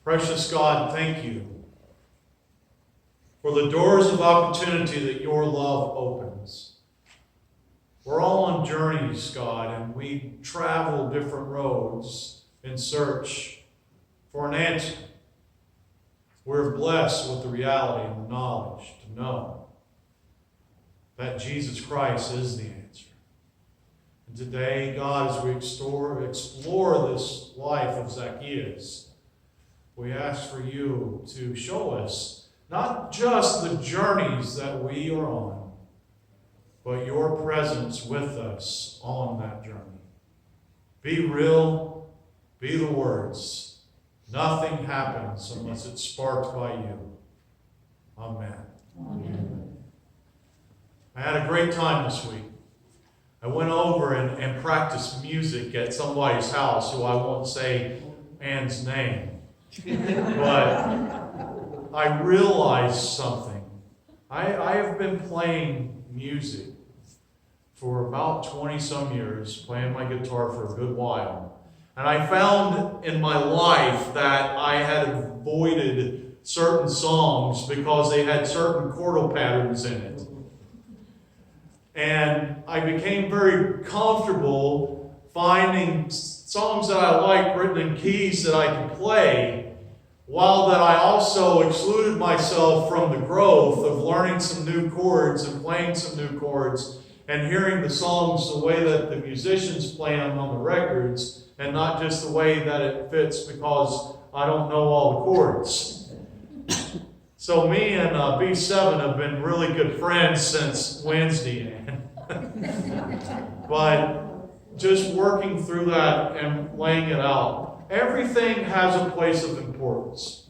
Precious God, thank you for the doors of opportunity that your love opens. We're all on journeys, God, and we travel different roads in search for an answer. We're blessed with the reality and the knowledge to know that Jesus Christ is the answer. And today, God, as we explore this life of Zacchaeus, we ask for you to show us not just the journeys that we are on, but your presence with us on that journey. Be real, be the words. Nothing happens unless it's sparked by you. Amen. Amen. I had a great time this week. I went over and practiced music at somebody's house who I won't say Ann's name. But I realized something. I have been playing music for about 20-some years, playing my guitar for a good while. And I found in my life that I had avoided certain songs because they had certain chordal patterns in it. And I became very comfortable finding songs that I liked written in keys that I could play, while that I also excluded myself from the growth of learning some new chords and playing some new chords and hearing the songs the way that the musicians play them on the records, and not just the way that it fits because I don't know all the chords. So me and B7 have been really good friends since Wednesday. But just working through that and laying it out, everything has a place of importance.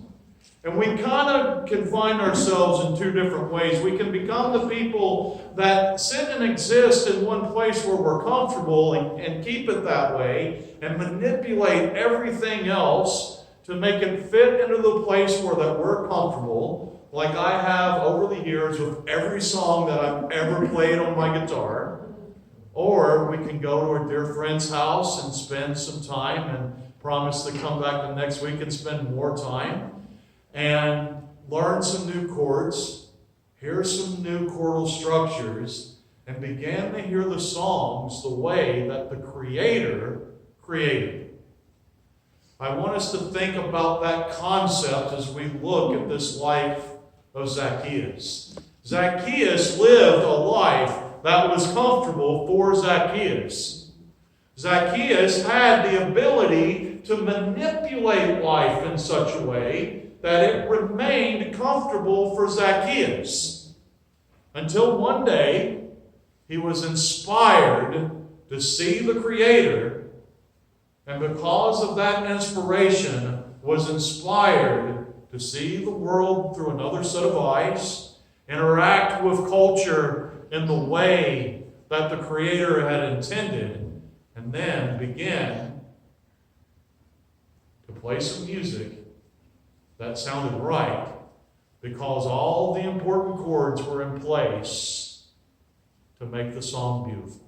And we kind of can find ourselves in two different ways. We can become the people that sit and exist in one place where we're comfortable and keep it that way and manipulate everything else to make it fit into the place where that we're comfortable, like I have over the years with every song that I've ever played on my guitar. Or we can go to a dear friend's house and spend some time and promise to come back the next week and spend more time and learn some new chords, hear some new chordal structures, and begin to hear the songs the way that the Creator created. I want us to think about that concept as we look at this life of Zacchaeus. Zacchaeus lived a life that was comfortable for Zacchaeus. Zacchaeus had the ability to manipulate life in such a way that it remained comfortable for Zacchaeus. Until one day, he was inspired to see the Creator, and because of that inspiration, was inspired to see the world through another set of eyes, interact with culture in the way that the Creator had intended, and then begin to play some music that sounded right because all the important chords were in place to make the song beautiful.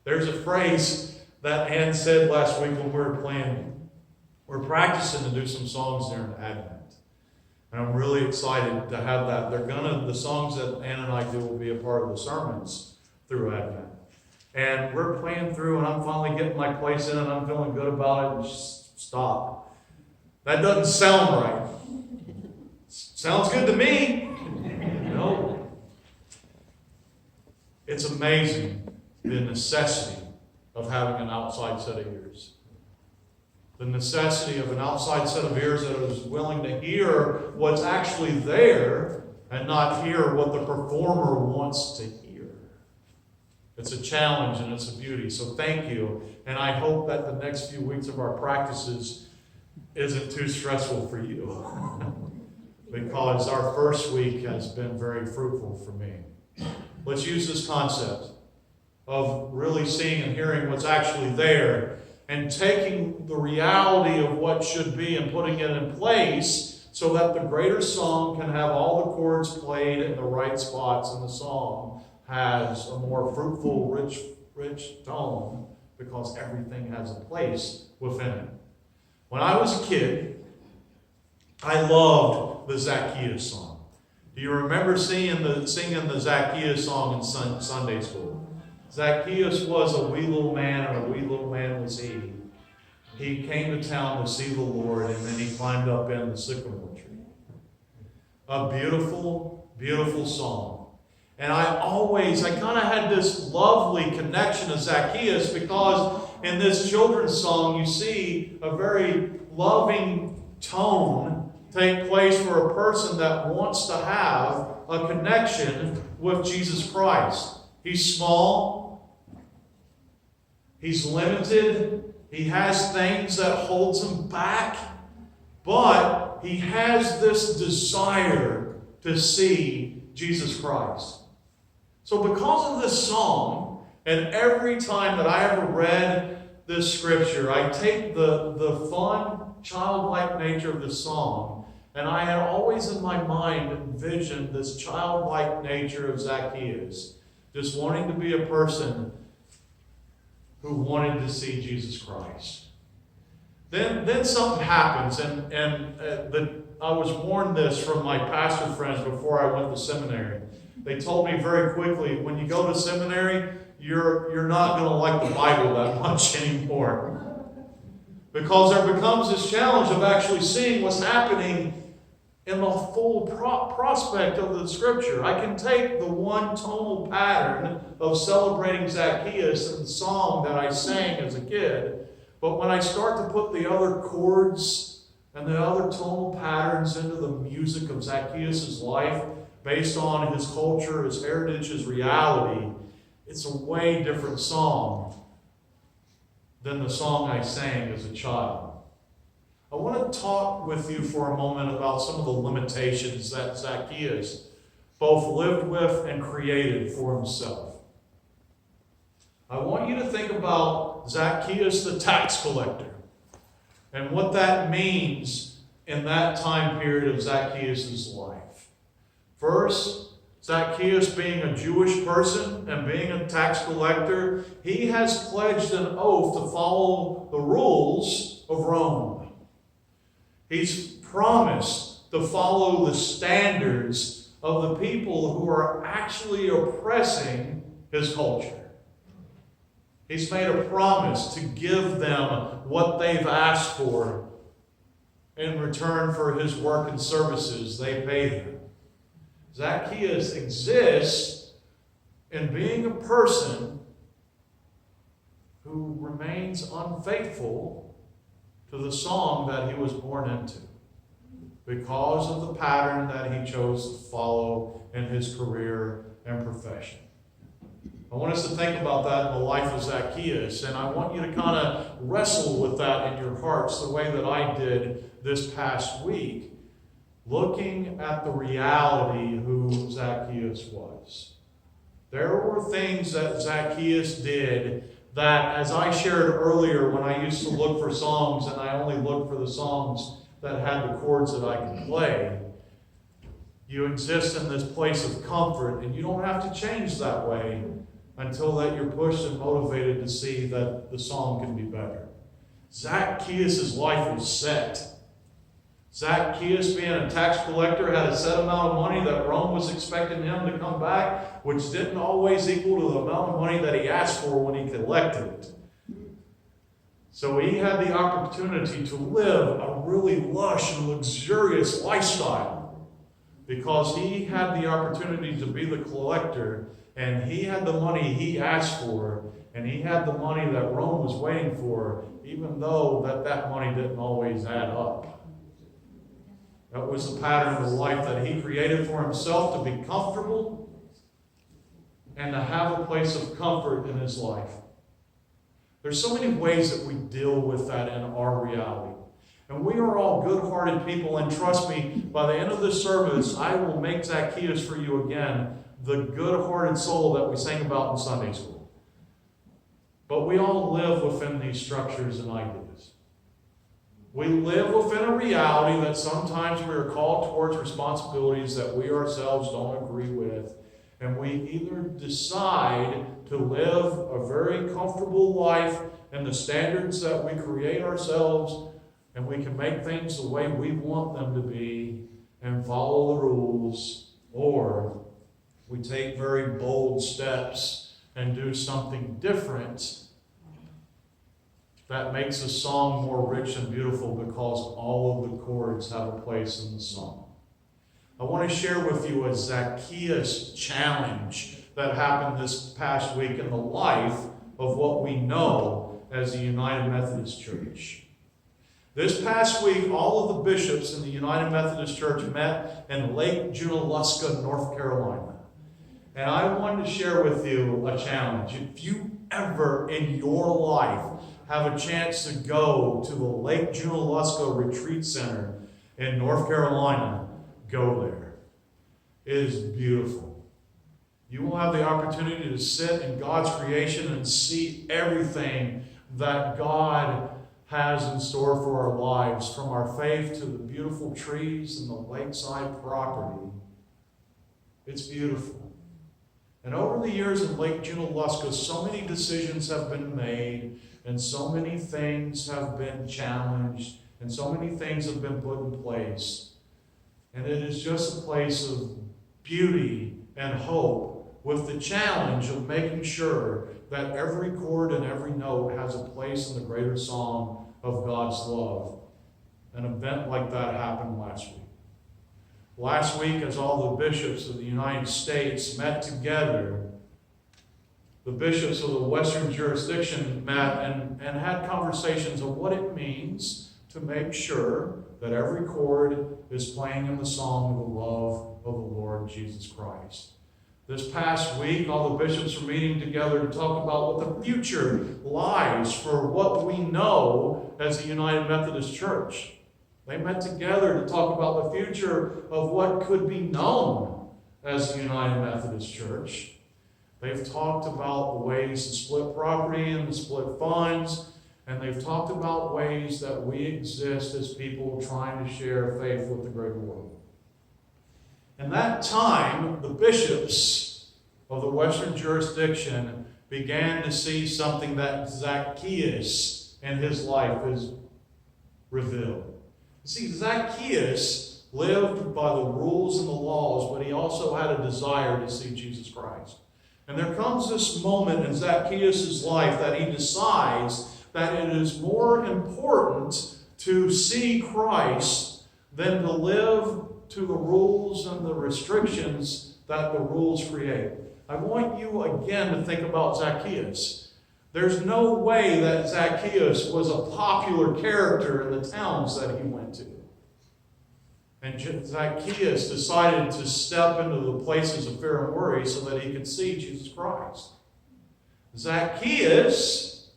There's a phrase that Ann said last week when we were playing. We're practicing to do some songs during Advent. And I'm really excited to have that. The songs that Ann and I do will be a part of the sermons through Advent. And we're playing through, and I'm finally getting my place in, and I'm feeling good about it, and just stop. That doesn't sound right. Sounds good to me. No. It's amazing the necessity of having an outside set of ears. The necessity of an outside set of ears that is willing to hear what's actually there and not hear what the performer wants to hear. It's a challenge and it's a beauty. So thank you. And I hope that the next few weeks of our practices isn't too stressful for you. Because our first week has been very fruitful for me. Let's use this concept of really seeing and hearing what's actually there and taking the reality of what should be and putting it in place so that the greater song can have all the chords played in the right spots and the song has a more fruitful, rich tone because everything has a place within it. When I was a kid, I loved the Zacchaeus song. Do you remember singing the Zacchaeus song in Sunday school? Zacchaeus was a wee little man, and a wee little man was he. He came to town to see the Lord, and then he climbed up in the sycamore tree. A beautiful, beautiful song. And I kind of had this lovely connection to Zacchaeus because in this children's song you see a very loving tone take place for a person that wants to have a connection with Jesus Christ. He's small. He's limited. He has things that holds him back. But he has this desire to see Jesus Christ. So because of this song, and every time that I ever read this scripture, I take the fun, childlike nature of the song, and I had always in my mind envisioned this childlike nature of Zacchaeus, just wanting to be a person who wanted to see Jesus Christ. Then something happens, and I was warned this from my pastor friends before I went to seminary. They told me very quickly, when you go to seminary, you're not going to like the Bible that much anymore. Because there becomes this challenge of actually seeing what's happening in the full prospect of the Scripture. I can take the one tonal pattern of celebrating Zacchaeus in the song that I sang as a kid, but when I start to put the other chords and the other tonal patterns into the music of Zacchaeus' life, based on his culture, his heritage, his reality, it's a way different song than the song I sang as a child. I want to talk with you for a moment about some of the limitations that Zacchaeus both lived with and created for himself. I want you to think about Zacchaeus the tax collector and what that means in that time period of Zacchaeus' life. First, Zacchaeus being a Jewish person and being a tax collector, he has pledged an oath to follow the rules of Rome. He's promised to follow the standards of the people who are actually oppressing his culture. He's made a promise to give them what they've asked for in return for his work and services they pay him. Zacchaeus exists in being a person who remains unfaithful to the song that he was born into because of the pattern that he chose to follow in his career and profession. I want us to think about that in the life of Zacchaeus, and I want you to kind of wrestle with that in your hearts the way that I did this past week, looking at the reality who Zacchaeus was. There were things that Zacchaeus did that, as I shared earlier, when I used to look for songs and I only looked for the songs that had the chords that I could play, you exist in this place of comfort, and you don't have to change that way until that you're pushed and motivated to see that the song can be better. Zacchaeus' life was set. Zacchaeus, being a tax collector, had a set amount of money that Rome was expecting him to come back, which didn't always equal to the amount of money that he asked for when he collected it. So he had the opportunity to live a really lush and luxurious lifestyle because he had the opportunity to be the collector, and he had the money he asked for, and he had the money that Rome was waiting for, even though that money didn't always add up. That was the pattern of the life that he created for himself, to be comfortable and to have a place of comfort in his life. There's so many ways that we deal with that in our reality. And we are all good-hearted people, and trust me, by the end of this service, I will make Zacchaeus for you again, the good-hearted soul that we sang about in Sunday school. But we all live within these structures and ideas. We live within a reality that sometimes we are called towards responsibilities that we ourselves don't agree with. And we either decide to live a very comfortable life and the standards that we create ourselves, and we can make things the way we want them to be and follow the rules, or we take very bold steps and do something different that makes the song more rich and beautiful because all of the chords have a place in the song. I want to share with you a Zacchaeus challenge that happened this past week in the life of what we know as the United Methodist Church. This past week, all of the bishops in the United Methodist Church met in Lake Junaluska, North Carolina. And I wanted to share with you a challenge. If you ever in your life have a chance to go to the Lake Junaluska Retreat Center in North Carolina, go there. It is beautiful. You will have the opportunity to sit in God's creation and see everything that God has in store for our lives, from our faith to the beautiful trees and the lakeside property. It's beautiful. And over the years in Lake Junaluska, so many decisions have been made, and so many things have been challenged, and so many things have been put in place. And it is just a place of beauty and hope, with the challenge of making sure that every chord and every note has a place in the greater song of God's love. An event like that happened last week. Last week, as all the bishops of the United States met together, the bishops of the Western jurisdiction met and had conversations of what it means to make sure that every chord is playing in the song of the love of the Lord Jesus Christ. This past week, all the bishops were meeting together to talk about what the future lies for what we know as the United Methodist Church. They met together to talk about the future of what could be known as the United Methodist Church. They've talked about the ways to split property and to split funds, and they've talked about ways that we exist as people trying to share faith with the greater world. In that time, the bishops of the Western jurisdiction began to see something that Zacchaeus in his life is revealed. See, Zacchaeus lived by the rules and the laws, but he also had a desire to see Jesus Christ. And there comes this moment in Zacchaeus' life that he decides that it is more important to see Christ than to live to the rules and the restrictions that the rules create. I want you again to think about Zacchaeus. There's no way that Zacchaeus was a popular character in the towns that he went to. And Zacchaeus decided to step into the places of fear and worry so that he could see Jesus Christ. Zacchaeus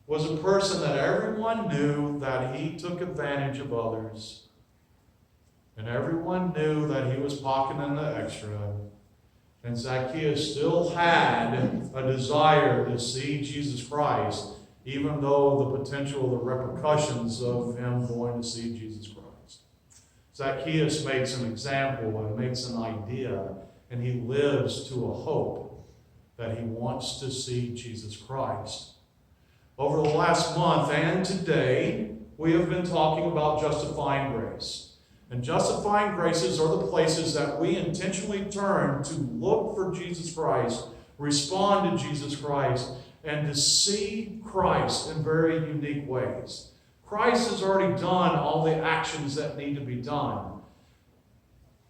was a person that everyone knew that he took advantage of others. And everyone knew that he was pocketing the extra. And Zacchaeus still had a desire to see Jesus Christ, even though the potential, the repercussions of him going to see Jesus Christ. Zacchaeus makes an example and makes an idea, and he lives to a hope that he wants to see Jesus Christ. Over the last month and today, we have been talking about justifying grace. And justifying graces are the places that we intentionally turn to look for Jesus Christ, respond to Jesus Christ, and to see Christ in very unique ways. Christ has already done all the actions that need to be done,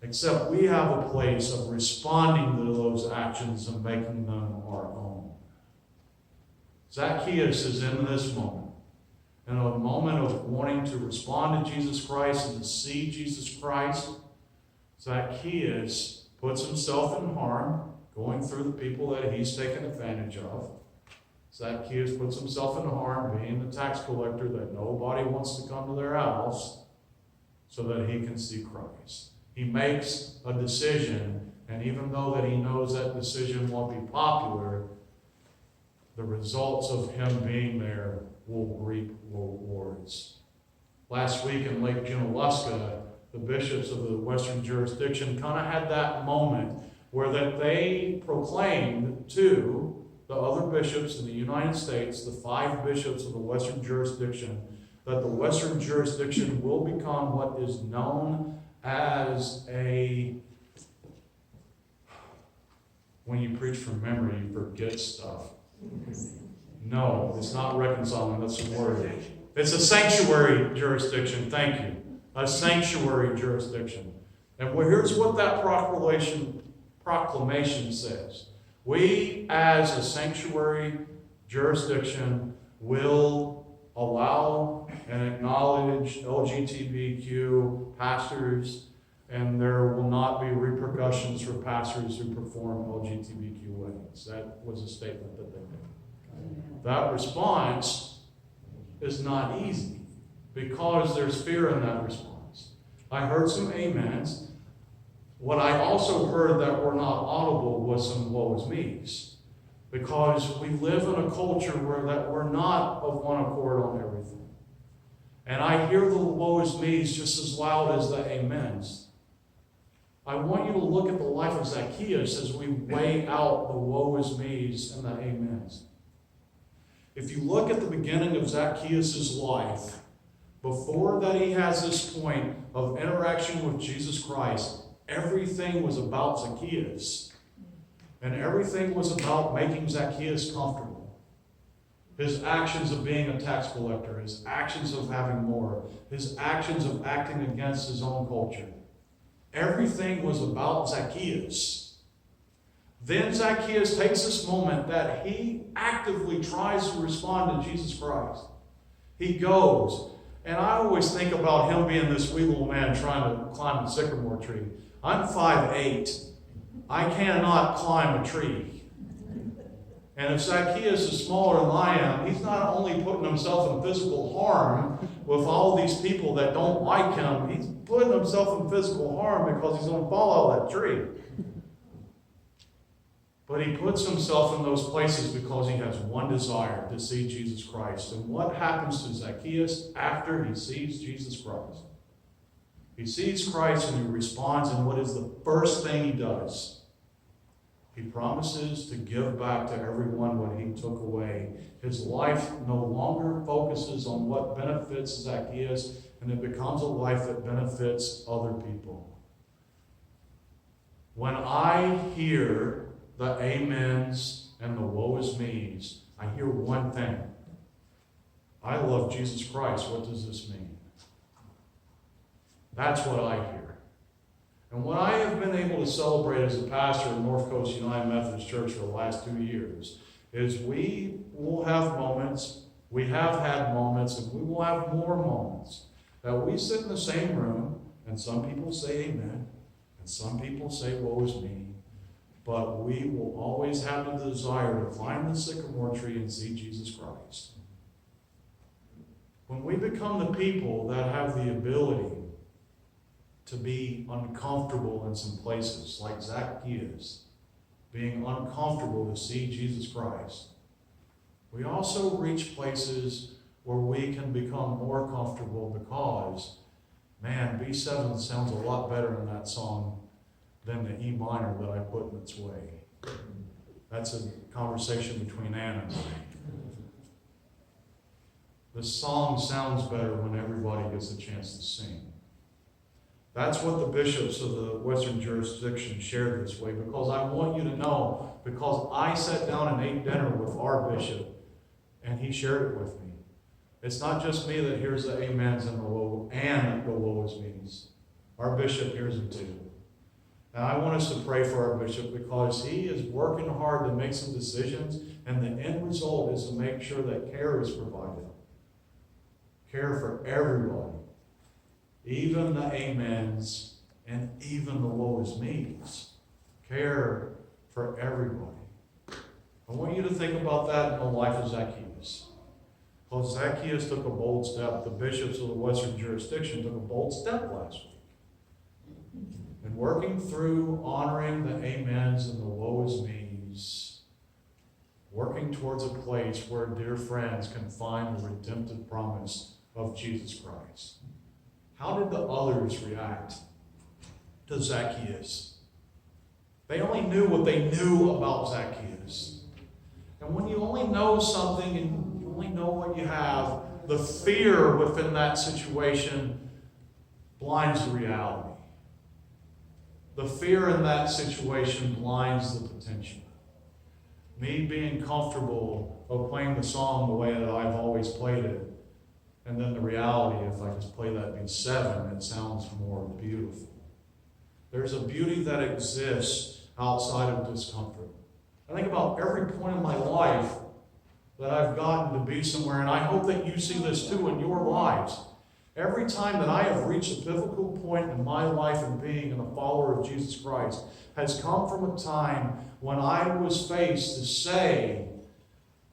except we have a place of responding to those actions and making them our own. Zacchaeus is in this moment. In a moment of wanting to respond to Jesus Christ and to see Jesus Christ, Zacchaeus puts himself in harm, going through the people that he's taken advantage of. Zacchaeus puts himself in harm, being the tax collector that nobody wants to come to their house, so that he can see Christ. He makes a decision, and even though that he knows that decision won't be popular, the results of him being there will reap rewards. Last week in Lake Junaluska, the bishops of the Western jurisdiction kind of had that moment where that they proclaimed to the other bishops in the United States, the 5 bishops of the Western jurisdiction, that the Western jurisdiction will become what is known as when you preach from memory, you forget stuff. No, it's not reconciling, that's the word. It's a sanctuary jurisdiction, thank you. A sanctuary jurisdiction. And here's what that proclamation says. We, as a sanctuary jurisdiction, will allow and acknowledge LGBTQ pastors, and there will not be repercussions for pastors who perform LGBTQ weddings. That was a statement that they made. That response is not easy because there's fear in that response. I heard some amens. What I also heard that were not audible was some woe is me's. Because we live in a culture where that we're not of one accord on everything. And I hear the woe is me's just as loud as the amens. I want you to look at the life of Zacchaeus as we weigh out the woe is me's and the amens. If you look at the beginning of Zacchaeus' life, before that he has this point of interaction with Jesus Christ, everything was about Zacchaeus. And everything was about making Zacchaeus comfortable. His actions of being a tax collector, his actions of having more, his actions of acting against his own culture. Everything was about Zacchaeus. Then Zacchaeus takes this moment that he actively tries to respond to Jesus Christ. He goes, and I always think about him being this wee little man trying to climb the sycamore tree. I'm 5'8". I cannot climb a tree. And if Zacchaeus is smaller than I am, he's not only putting himself in physical harm with all these people that don't like him, he's putting himself in physical harm because he's going to fall out of that tree. But he puts himself in those places because he has one desire, to see Jesus Christ. And what happens to Zacchaeus after he sees Jesus Christ? He sees Christ and he responds, and what is the first thing he does? He promises to give back to everyone what he took away. His life no longer focuses on what benefits Zacchaeus, and it becomes a life that benefits other people. When I hear the amens and the woe is me's, I hear one thing. I love Jesus Christ. What does this mean? That's what I hear. And what I have been able to celebrate as a pastor in North Coast United Methodist Church for the last 2 years is we will have moments, we have had moments, and we will have more moments that we sit in the same room and some people say amen and some people say woe is me, but we will always have the desire to climb the sycamore tree and see Jesus Christ. When we become the people that have the ability to be uncomfortable in some places, like Zacchaeus, being uncomfortable to see Jesus Christ, we also reach places where we can become more comfortable because, man, B7 sounds a lot better in that song than the E minor that I put in its way. That's a conversation between Anna and I. The song sounds better when everybody gets a chance to sing. That's what the bishops of the Western jurisdiction shared this way, because I want you to know, because I sat down and ate dinner with our bishop, and he shared it with me. It's not just me that hears the amens and the woe is me's. Our bishop hears it too. And I want us to pray for our bishop because he is working hard to make some decisions, and the end result is to make sure that care is provided. Care for everybody. Even the amens and even the woe is me's. Care for everybody. I want you to think about that in the life of Zacchaeus. Because Zacchaeus took a bold step. The bishops of the Western jurisdiction took a bold step last week. And working through honoring the amens and the woe is me's, working towards a place where dear friends can find the redemptive promise of Jesus Christ. How did the others react to Zacchaeus? They only knew what they knew about Zacchaeus. And when you only know something and you only know what you have, the fear within that situation blinds the reality. The fear in that situation blinds the potential. Me being comfortable of playing the song the way that I've always played it, and then the reality, if I just play that B7, it sounds more beautiful. There's a beauty that exists outside of discomfort. I think about every point in my life that I've gotten to be somewhere, and I hope that you see this too in your lives. Every time that I have reached a pivotal point in my life in being a follower of Jesus Christ has come from a time when I was faced to say,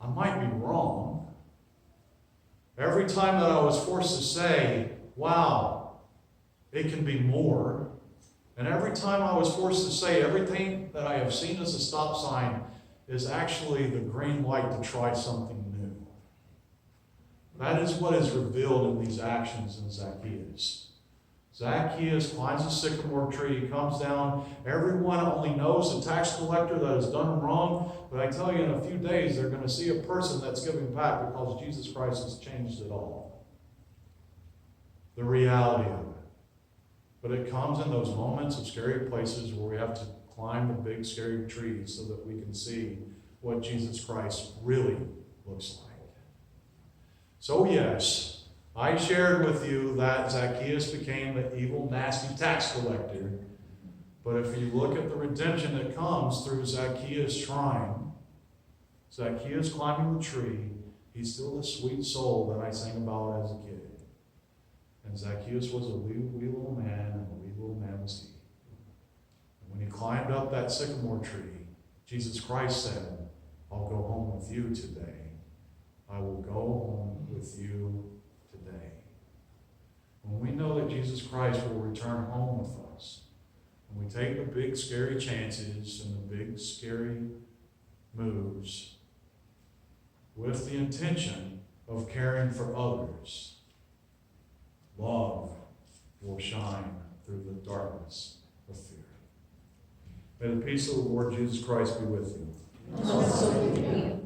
I might be wrong. Every time that I was forced to say, wow, it can be more. And every time I was forced to say, everything that I have seen as a stop sign is actually the green light to try something new. That is what is revealed in these actions in Zacchaeus. Zacchaeus climbs a sycamore tree, he comes down. Everyone only knows the tax collector that has done him wrong. But I tell you, in a few days, they're going to see a person that's giving back because Jesus Christ has changed it all. The reality of it. But it comes in those moments of scary places where we have to climb the big, scary trees so that we can see what Jesus Christ really looks like. So yes, I shared with you that Zacchaeus became the evil, nasty tax collector. But if you look at the redemption that comes through Zacchaeus' shrine, Zacchaeus climbing the tree, he's still the sweet soul that I sang about as a kid. And Zacchaeus was a wee little man, and a wee little man was he. And when he climbed up that sycamore tree, Jesus Christ said, I'll go home with you today. I will go home with you today. When we know that Jesus Christ will return home with us, and we take the big scary chances and the big scary moves with the intention of caring for others, love will shine through the darkness of fear. May the peace of the Lord Jesus Christ be with you. Also with you.